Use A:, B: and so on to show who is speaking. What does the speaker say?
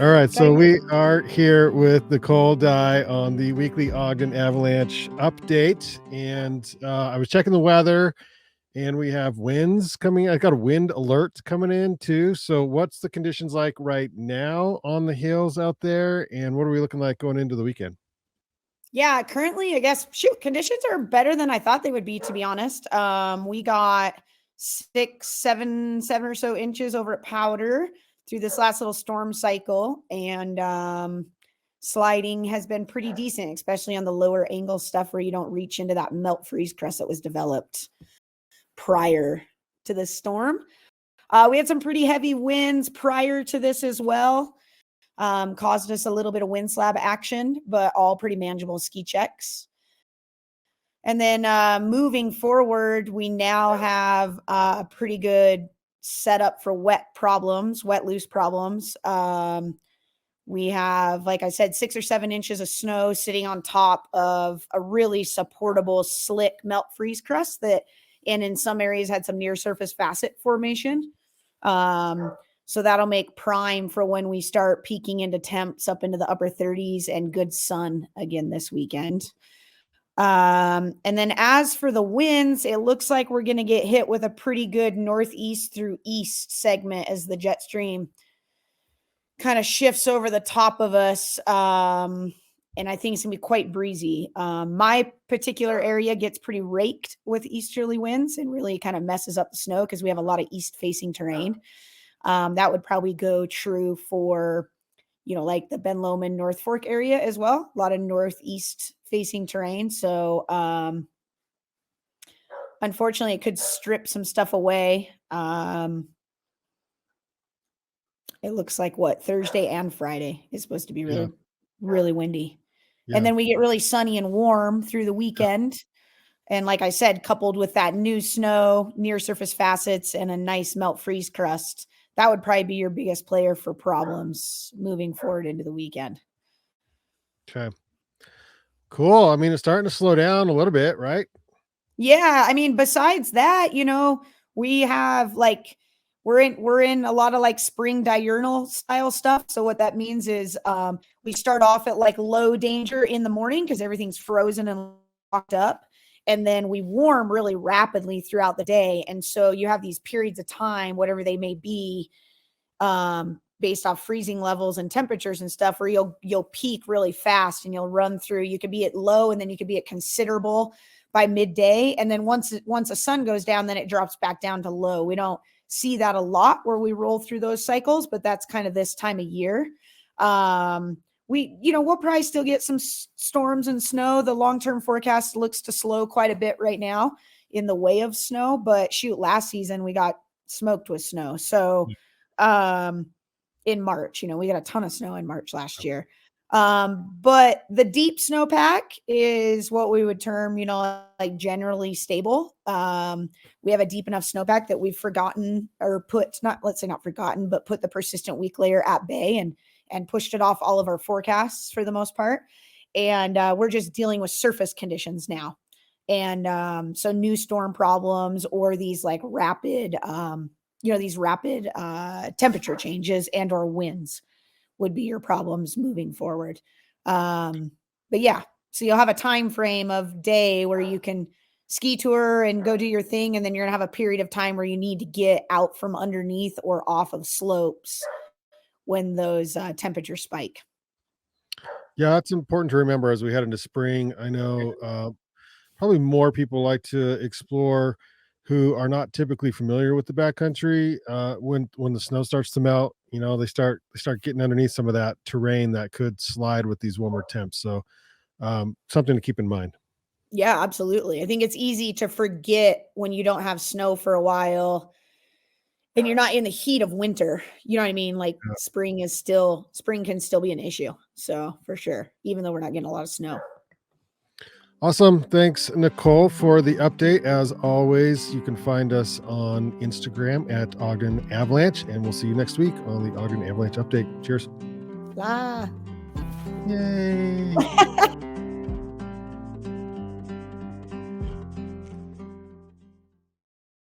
A: All right, so
B: Guys,
A: we are here with Nichole Dye on the weekly Ogden Avalanche update, and I was checking the weather, and we have winds coming. I got a wind alert coming in too. So, what's the conditions like right now on the hills out there, and what are we looking like going into the weekend?
B: yeah, currently, I guess, conditions are better than I thought they would be, to be honest. We got 7 or so inches over at Powder through this last little storm cycle, and sliding has been pretty decent, especially on the lower angle stuff where you don't reach into that melt freeze crust that was developed prior to this storm. We had some pretty heavy winds prior to this as well. Caused us a little bit of wind slab action, but all pretty manageable ski checks. And then moving forward, we now have a pretty good setup for wet loose problems. We have, like I said, 6 or 7 inches of snow sitting on top of a really supportable, slick melt freeze crust that, and in some areas had some near surface facet formation. So that'll make prime for when we start peaking into temps up into the upper 30s and good sun again this weekend. And then as for the winds, it looks like we're going to get hit with a pretty good northeast through east segment as the jet stream kind of shifts over the top of us. And I think it's going to be quite breezy. My particular area gets pretty raked with easterly winds and really kind of messes up the snow because we have a lot of east facing terrain. That would probably go true for, like the Ben Lomond North Fork area as well. A lot of northeast facing terrain. So, unfortunately, it could strip some stuff away. It looks like Thursday and Friday is supposed to be really, really windy.
A: Yeah.
B: And then we get really sunny and warm through the weekend. And like I said, coupled with that new snow, near surface facets, and a nice melt freeze crust, that would probably be your biggest player for problems moving forward into the weekend.
A: Okay. Cool. I mean, it's starting to slow down a little bit, right?
B: Yeah. I mean, besides that, we have we're in a lot of like spring diurnal style stuff. So what that means is we start off at like low danger in the morning because everything's frozen and locked up. And then we warm really rapidly throughout the day. And so you have these periods of time, whatever they may be, based off freezing levels and temperatures and stuff, where you'll peak really fast and you'll run through. You could be at low and then you could be at considerable by midday. And then once the sun goes down, then it drops back down to low. We don't see that a lot where we roll through those cycles, but that's kind of this time of year. We'll probably still get some storms and snow. The long-term forecast looks to slow quite a bit right now in the way of snow, but last season we got smoked with snow. So, in March, we got a ton of snow in March last year. But the deep snowpack is what we would term, like generally stable. We have a deep enough snowpack that we've forgotten or put the persistent weak layer at bay and pushed it off all of our forecasts for the most part. And we're just dealing with surface conditions now. And so new storm problems or these like rapid, temperature changes and or winds would be your problems moving forward. But yeah, so you'll have a time frame of day where you can ski tour and go do your thing. And then you're gonna have a period of time where you need to get out from underneath or off of slopes when those temperatures spike.
A: Yeah, that's important to remember as we head into spring. I know probably more people like to explore who are not typically familiar with the backcountry. When the snow starts to melt, they start getting underneath some of that terrain that could slide with these warmer temps. So something to keep in mind.
B: Yeah, absolutely. I think it's easy to forget when you don't have snow for a while and you're not in the heat of winter. You know what I mean? Like spring can still be an issue. So for sure, even though we're not getting a lot of snow.
A: Awesome. Thanks, Nichole, for the update. As always, you can find us on Instagram at Ogden Avalanche, and we'll see you next week on the Ogden Avalanche update. Cheers.
B: Blah.
A: Yay.